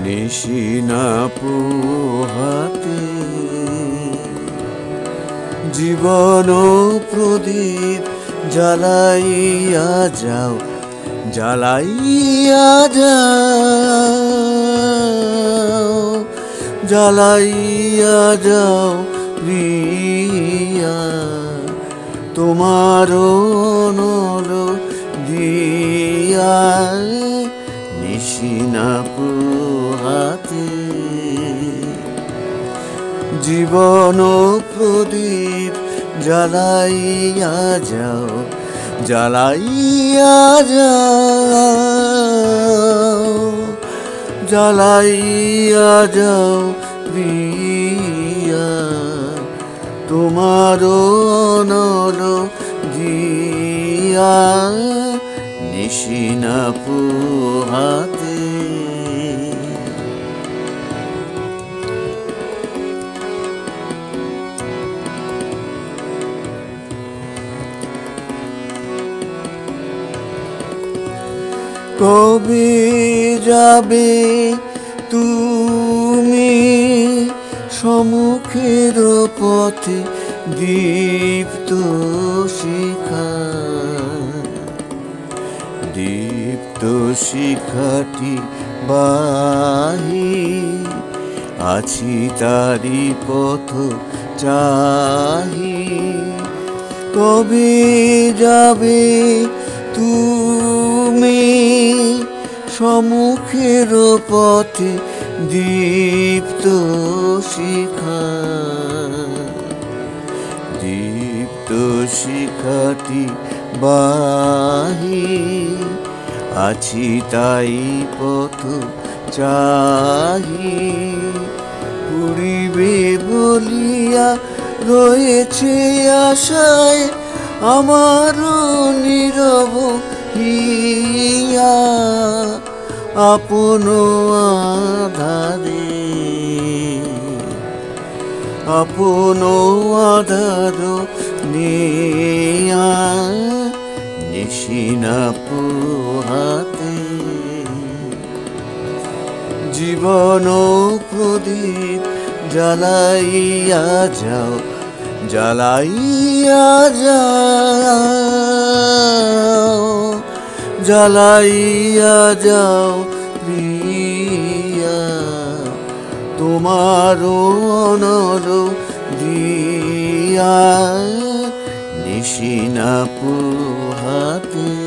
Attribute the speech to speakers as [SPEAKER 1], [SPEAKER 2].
[SPEAKER 1] নিশিনা পোহাতে জীবন প্রদীপ জ্বালাইয়া যাও, জ্বালাইয়া যাও, জ্বালাইয়া যাও প্রিয়া, তোমার নল দিয়া নিশিনা পোহাতে জীবন প্রদীপ জ্বালাইয়া যাও, জ্বালাইয়া যাও, জ্বালাইয়া যাও প্রিয়া, তোমার নল দিয়া নিশিনা পোহাতে। কবে যাবে তুমি সম্মুখের পথে দীপ্ত শিখা, দীপ্ত শিখাটি বাহি আছি তারি পথ চাহি। কবে যাবে তুমি সম্মুখের পথে দীপ্ত শিখা, দীপ্ত শিখাটি বাহি আছি তাই পথ চাহি। পুরিবে বলিয়া রয়েছে আশায় আমার নীরব হিয়া, আপন আধারে, আপন আধার নিয়া নিশিনা পোহাতে জীবন প্রদীপ জ্বালাইয়া যাও, জ্বালাইয়া যাও, জ্বালাইয়া যাও প্রিয়া, তোমার নল দিয়া নিশিনা পোহাতে।